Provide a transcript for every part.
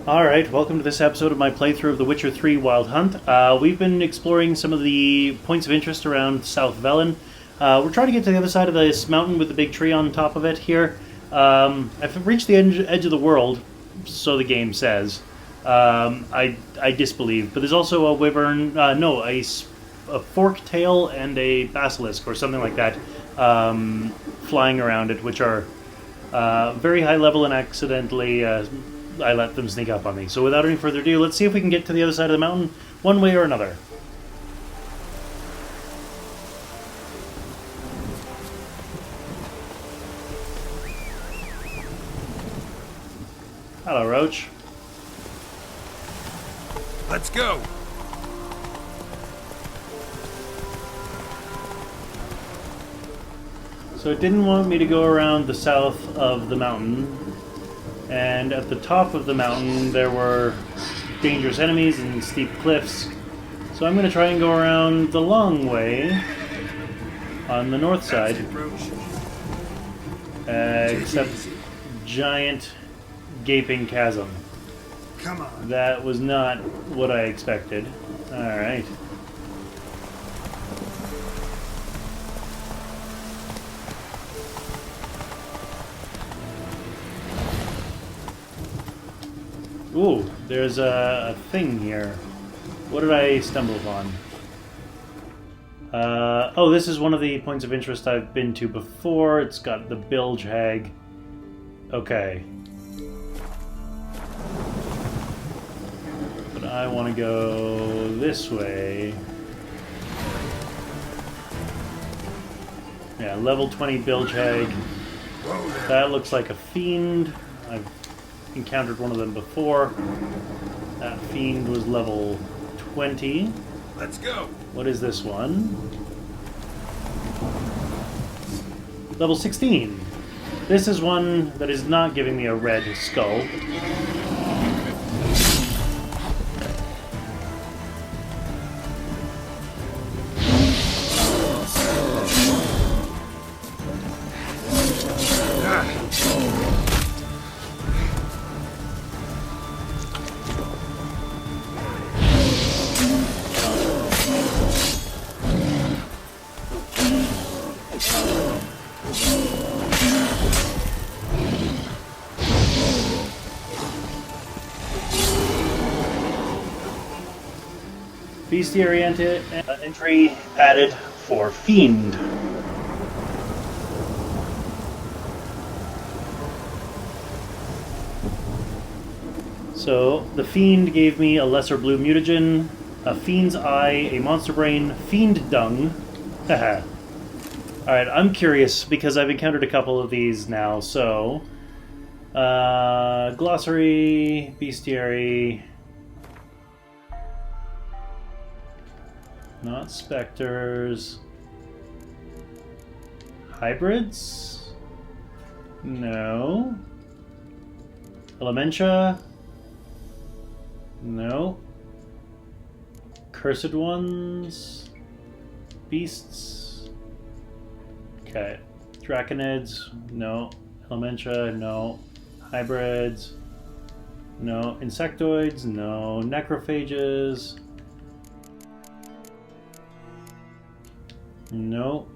Alright, welcome to this episode of my playthrough of The Witcher 3 Wild Hunt. We've been exploring some of the points of interest around South Velen. We're trying to get to the other side of this mountain with the big tree on top of it here. I've reached the edge of the world, so the game says. I disbelieve, but there's also a wyvern, a fork tail and a basilisk or something like that flying around it, which are very high level, and accidentally I let them sneak up on me. So without any further ado, let's see if we can get to the other side of the mountain one way or another. Hello, Roach. Let's go! So it didn't want me to go around the south of the mountain, and at the top of the mountain there were dangerous enemies and steep cliffs. So I'm going to try and go around the long way on the north side. Except giant gaping chasm. Come on. That was not what I expected. Alright. Ooh, there's a thing here. What did I stumble upon? Oh, this is one of the points of interest I've been to before. It's got the bilge hag. Okay. But I want to go this way. Yeah, level 20 bilge hag. That looks like a fiend. I've encountered one of them before. That fiend was level 20. Let's go. What is this one? Level 16. This is one that is not giving me a red skull. Bestiary entry added for Fiend. So, the Fiend gave me a Lesser Blue Mutagen, a Fiend's Eye, a Monster Brain, Fiend Dung. Haha. Alright, I'm curious because I've encountered a couple of these now, so... Glossary, Bestiary... Not specters. Hybrids? No. Elementia? No. Cursed ones? Beasts? Okay. Draconids? No. Elementia? No. Hybrids? No. Insectoids? No. Necrophages? No.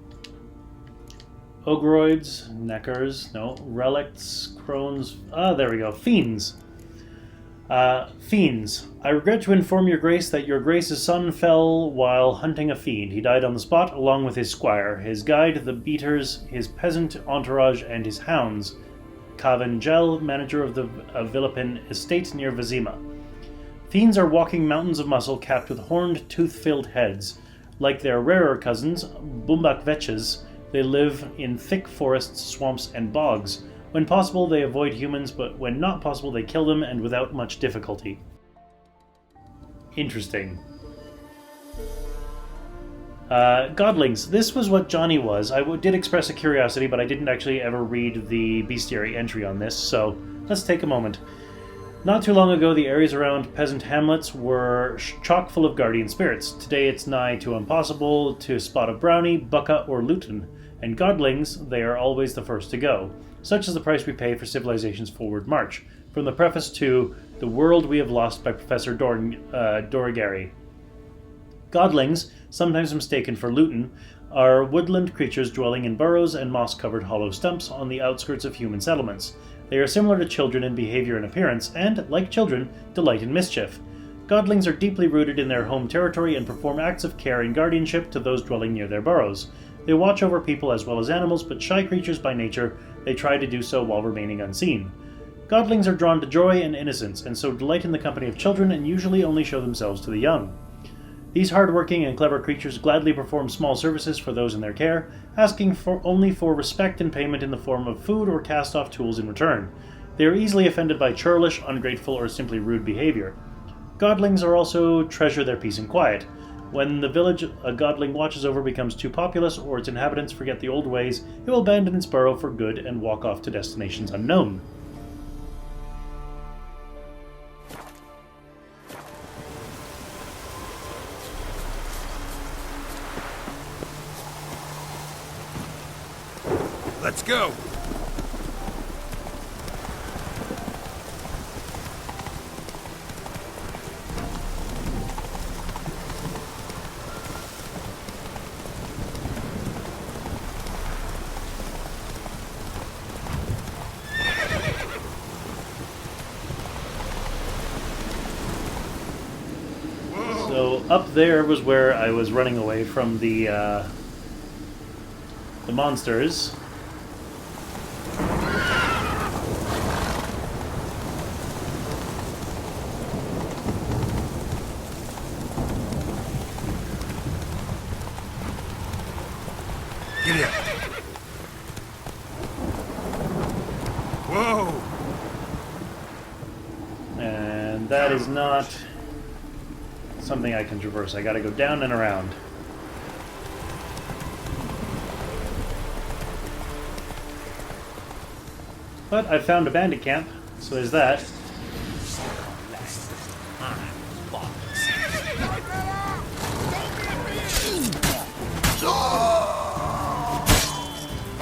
Ogroids, Neckers, no. Relicts, Crones, there we go. Fiends. Fiends. I regret to inform your grace that your grace's son fell while hunting a fiend. He died on the spot, along with his squire, his guide, the beaters, his peasant entourage, and his hounds. Kavengel, manager of the Villepin estate near Vizima. Fiends are walking mountains of muscle capped with horned, tooth-filled heads. Like their rarer cousins, Bumbakvetches, they live in thick forests, swamps, and bogs. When possible, they avoid humans, but when not possible, they kill them, and without much difficulty. Interesting. Godlings. This was what Johnny was. I did express a curiosity, but I didn't actually ever read the bestiary entry on this, so let's take a moment. Not too long ago, the areas around peasant hamlets were chock full of guardian spirits. Today it's nigh to impossible to spot a brownie, bucka, or luton, and godlings, they are always the first to go. Such is the price we pay for civilization's forward march. From the preface to The World We Have Lost by Professor Dorigari. Godlings, sometimes mistaken for Luton, are woodland creatures dwelling in burrows and moss-covered hollow stumps on the outskirts of human settlements. They are similar to children in behavior and appearance, and, like children, delight in mischief. Godlings are deeply rooted in their home territory and perform acts of care and guardianship to those dwelling near their burrows. They watch over people as well as animals, but shy creatures by nature, they try to do so while remaining unseen. Godlings are drawn to joy and innocence, and so delight in the company of children and usually only show themselves to the young. These hard-working and clever creatures gladly perform small services for those in their care, asking only for respect and payment in the form of food or cast-off tools in return. They are easily offended by churlish, ungrateful, or simply rude behavior. Godlings also treasure their peace and quiet. When the village a godling watches over becomes too populous or its inhabitants forget the old ways, it will abandon its burrow for good and walk off to destinations unknown. Let's go! So up there was where I was running away from the monsters. Get in! Whoa! And that is not something I can traverse. I gotta go down and around. But I found a bandit camp, so there's that.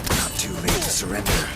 Not too late to surrender.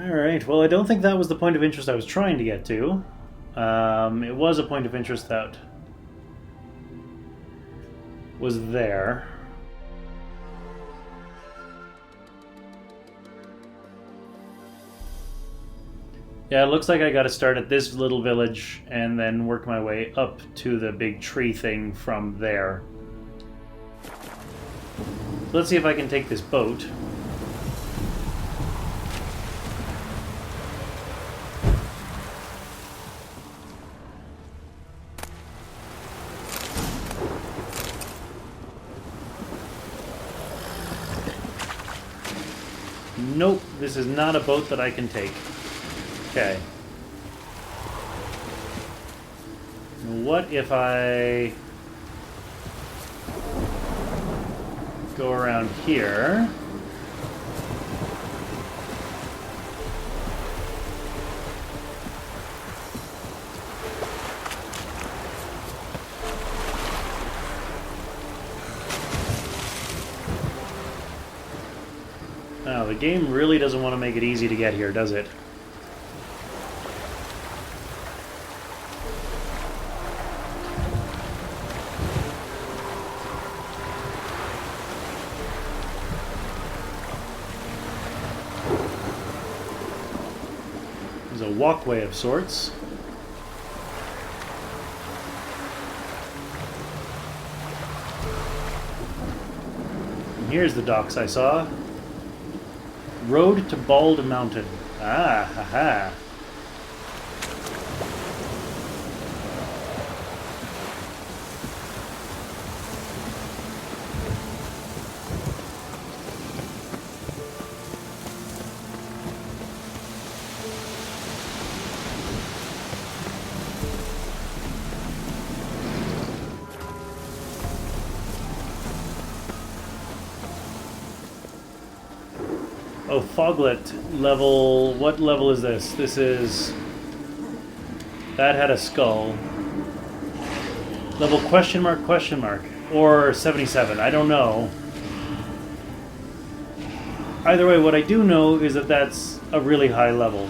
Alright, well I don't think that was the point of interest I was trying to get to. It was a point of interest that was there. Yeah, it looks like I gotta start at this little village and then work my way up to the big tree thing from there. Let's see if I can take this boat. Nope, this is not a boat that I can take. Okay. What if I go around here? Oh, the game really doesn't want to make it easy to get here, does it? There's a walkway of sorts. Here's the docks I saw. Road to Bald Mountain. Ah, haha. Oh, Foglet level. What level is this? This is. That had a skull. Level question mark, or 77. I don't know. Either way, what I do know is that that's a really high level.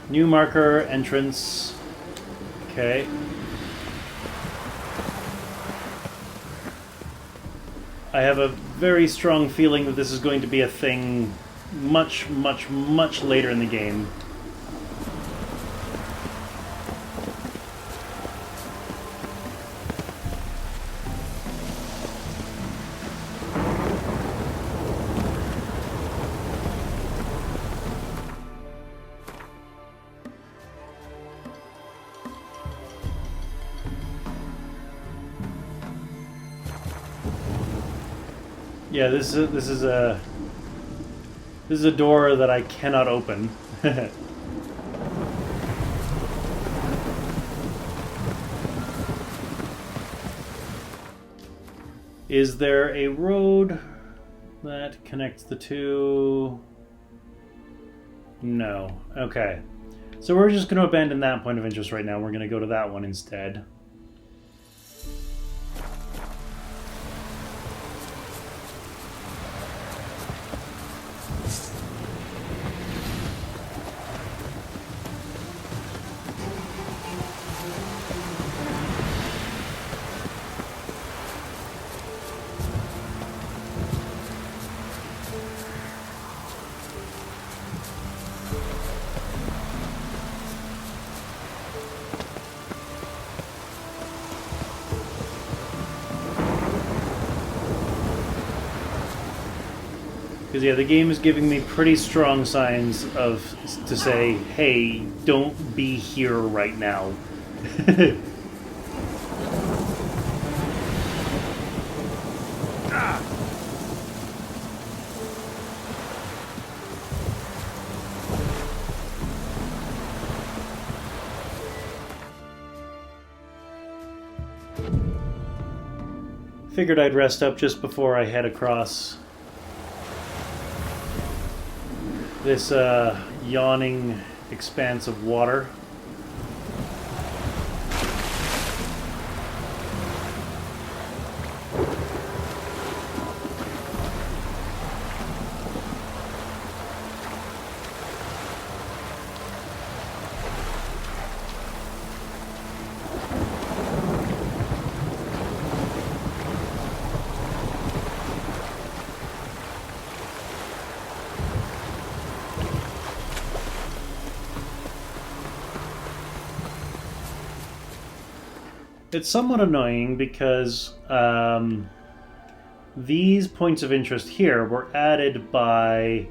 New marker, entrance. Okay. I have a very strong feeling that this is going to be a thing much, much, much later in the game. Yeah, this is a door that I cannot open. Is there a road that connects the two? No. Okay. So we're just going to abandon that point of interest right now. We're going to go to that one instead. Because yeah, the game is giving me pretty strong signs to say, hey, don't be here right now. Figured I'd rest up just before I head across this yawning expanse of water. It's somewhat annoying because these points of interest here were added by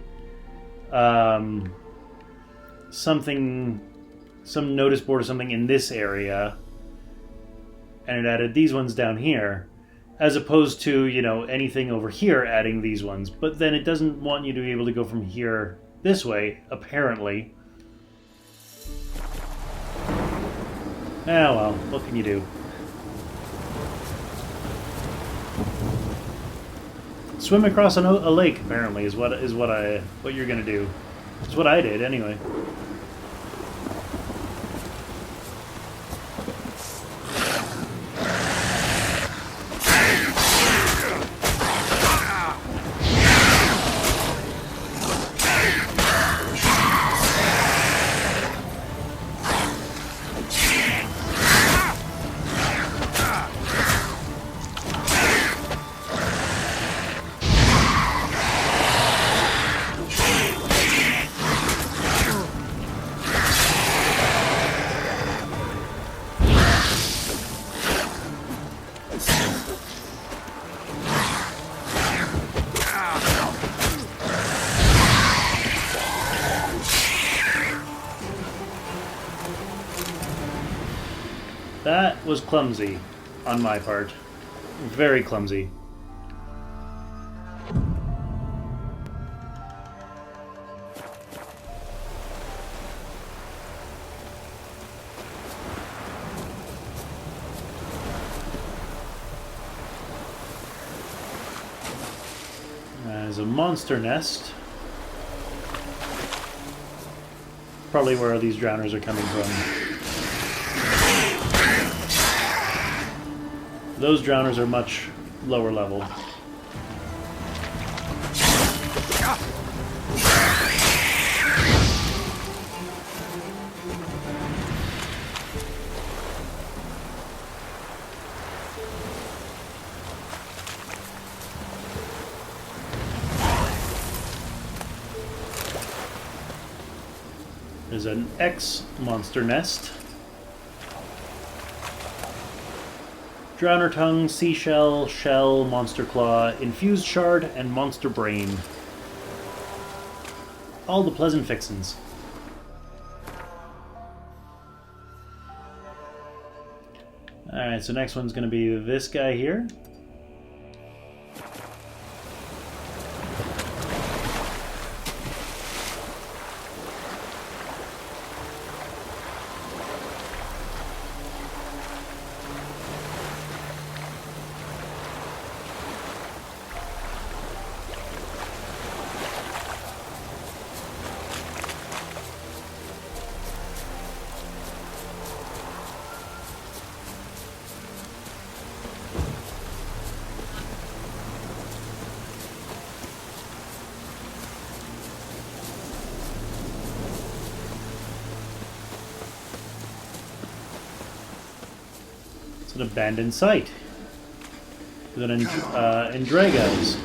some notice board or something in this area, and it added these ones down here, as opposed to, you know, anything over here adding these ones. But then it doesn't want you to be able to go from here this way, apparently. Ah, well, what can you do? Swim across a lake, apparently, is what you're gonna do. It's what I did, anyway. That was clumsy on my part. Very clumsy. There's a monster nest. Probably where these drowners are coming from. Those drowners are much lower level. There's an X monster nest. Drowner tongue, seashell, shell, monster claw, infused shard, and monster brain. All the pleasant fixins. Alright, so next one's going to be this guy here. An abandoned site with an Andregas.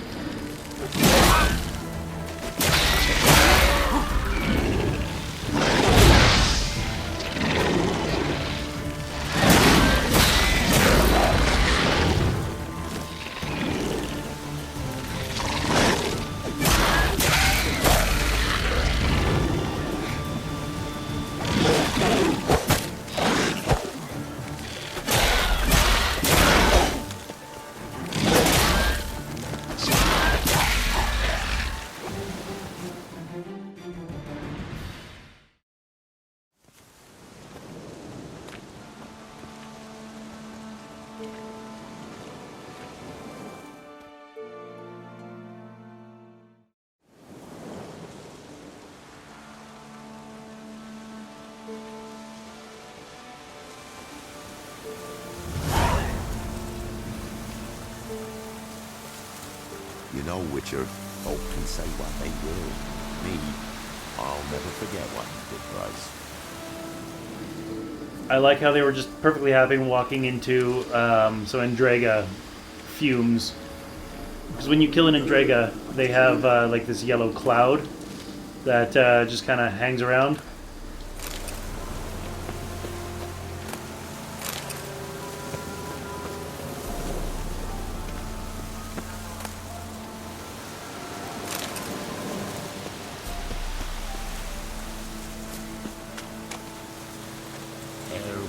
You know, Witcher, folk can say what they will. Me, I'll never forget what you did, Bryce. I like how they were just perfectly happy walking into some Andrega fumes. Because when you kill an Andrega, they have like this yellow cloud that just kind of hangs around.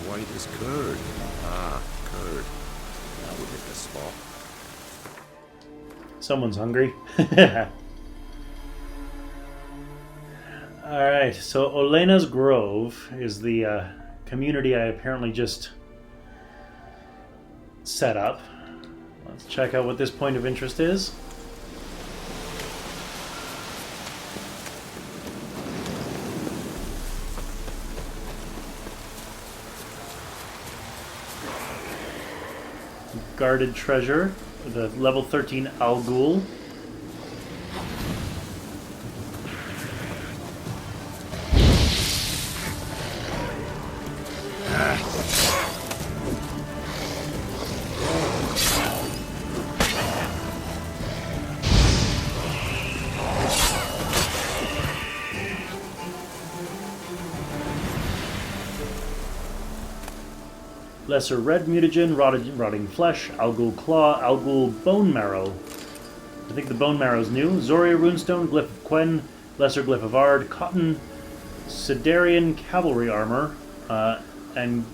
White as curd. Ah, curd. That would hit the spot. Someone's hungry. Alright, so Olena's Grove is the community I apparently just set up. Let's check out what this point of interest is. Guarded treasure, the level 13 Al-Ghul. Lesser red mutagen, rotting flesh, Al-Ghul claw, Al-Ghul bone marrow. I think the bone marrow is new. Zoria runestone, glyph of Quen, lesser glyph of Ard, cotton, Sidarian cavalry armor, and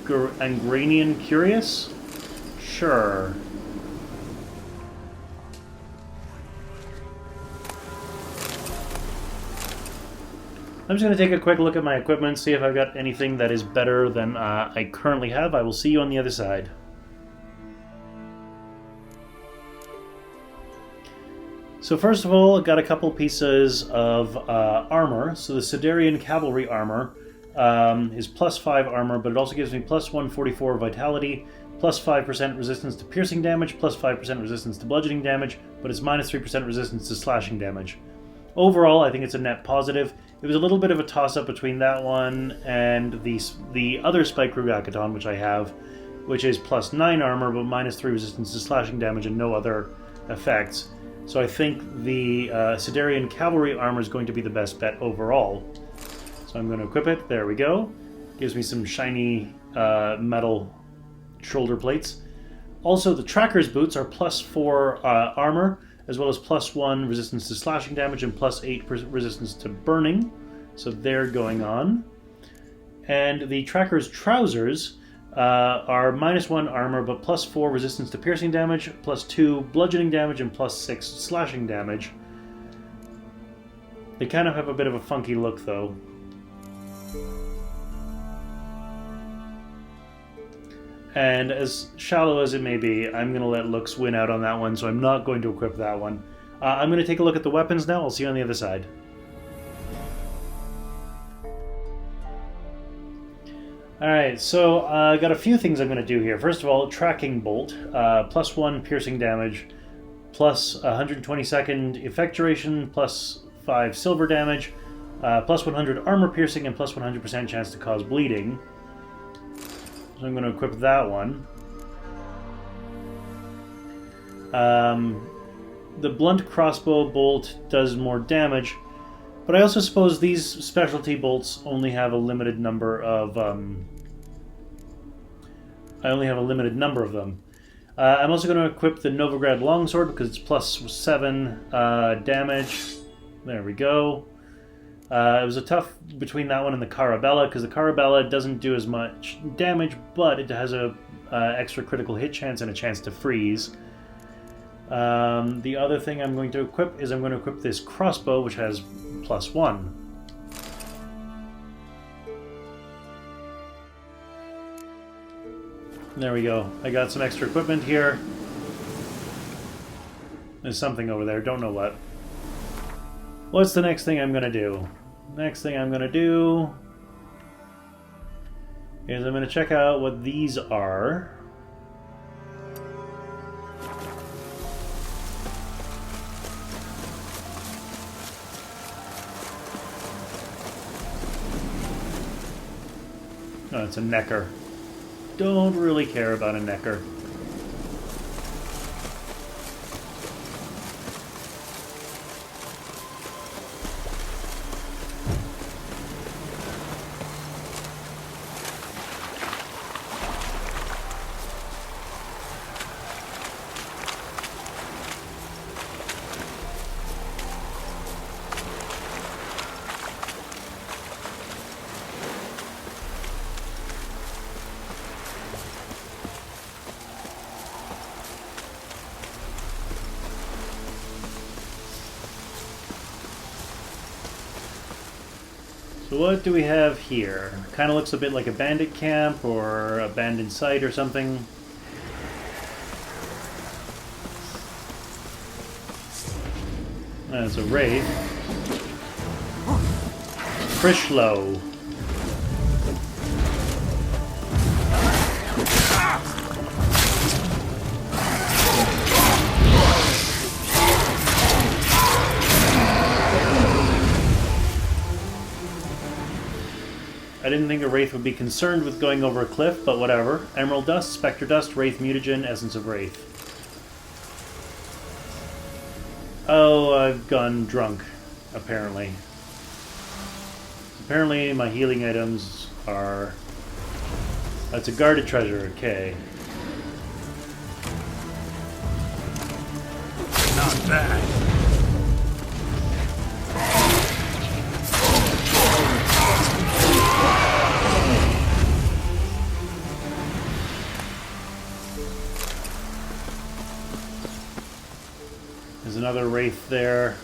Angranian Curious? Sure. I'm just going to take a quick look at my equipment, see if I've got anything that is better than I currently have. I will see you on the other side. So first of all, I've got a couple pieces of armor. So the Siderian Cavalry armor is plus 5 armor, but it also gives me plus 144 vitality, plus 5% resistance to piercing damage, plus 5% resistance to bludgeoning damage, but it's minus 3% resistance to slashing damage. Overall, I think it's a net positive. It was a little bit of a toss-up between that one and the other Spike Rugakaton, which I have, which is plus 9 armor, but minus 3 resistance to slashing damage and no other effects. So I think the Siderian Cavalry armor is going to be the best bet overall. So I'm going to equip it. There we go. Gives me some shiny metal shoulder plates. Also, the Tracker's boots are plus 4 armor, as well as plus 1 resistance to slashing damage and plus 8 resistance to burning. So they're going on. And the Tracker's trousers are minus 1 armor, but plus 4 resistance to piercing damage, plus 2 bludgeoning damage, and plus 6 slashing damage. They kind of have a bit of a funky look, though. And as shallow as it may be, I'm going to let looks win out on that one, so I'm not going to equip that one. I'm going to take a look at the weapons now. I'll see you on the other side. Alright, so I got a few things I'm going to do here. First of all, Tracking Bolt, plus 1 piercing damage, plus 120-second effect duration, plus 5 silver damage, plus 100 armor piercing, and plus 100% chance to cause bleeding. So I'm going to equip that one. The blunt crossbow bolt does more damage, but I also suppose these specialty bolts only have a limited number of. I only have a limited number of them. I'm also going to equip the Novigrad longsword because it's plus 7 damage. There we go. It was a tough between that one and the Carabella, because the Carabella doesn't do as much damage, but it has a extra critical hit chance and a chance to freeze. The other thing I'm going to equip is I'm going to equip this crossbow, which has plus 1. There we go. I got some extra equipment here. There's something over there, don't know what. What's the next thing I'm going to do? Next thing I'm going to do is I'm going to check out what these are. Oh, it's a necker. Don't really care about a necker. So what do we have here? Kind of looks a bit like a bandit camp or abandoned site or something. That's a wraith. Frishlow. I didn't think a Wraith would be concerned with going over a cliff, but whatever. Emerald Dust, Spectre Dust, Wraith Mutagen, Essence of Wraith. Oh, I've gone drunk, apparently. Apparently my healing items are... That's a guarded treasure, okay. Not bad. There's another wraith there.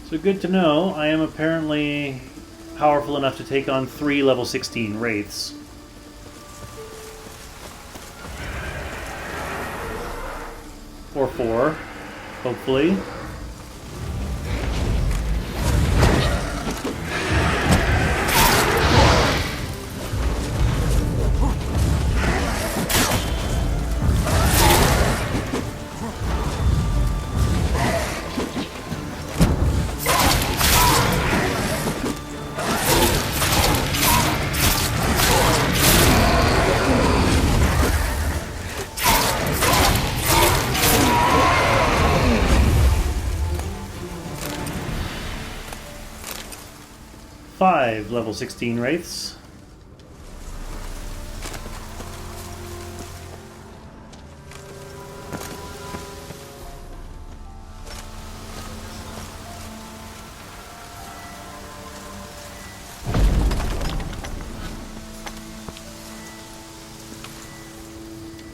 So good to know, I am apparently powerful enough to take on 3 level 16 wraiths. Or 4, hopefully. Five level 16 wraiths.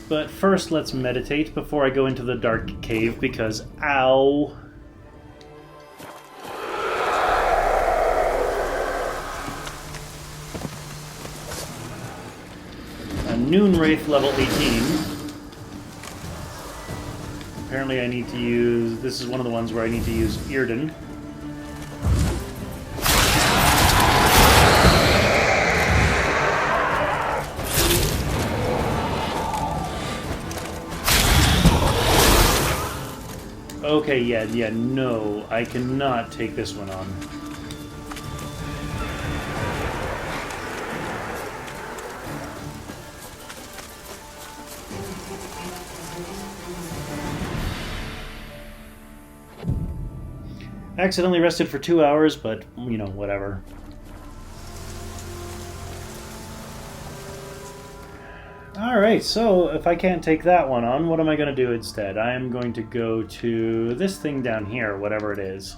But first, let's meditate before I go into the dark cave because, ow. Noon Wraith level 18. Apparently I need to use... This is one of the ones where I need to use Earden. Okay, yeah, no. I cannot take this one on. Accidentally rested for 2 hours, but, you know, whatever. Alright, so if I can't take that one on, what am I going to do instead? I am going to go to this thing down here, whatever it is.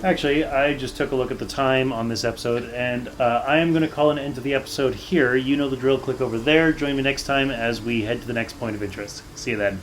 Actually, I just took a look at the time on this episode, and I am going to call an end to the episode here. You know the drill. Click over there. Join me next time as we head to the next point of interest. See you then.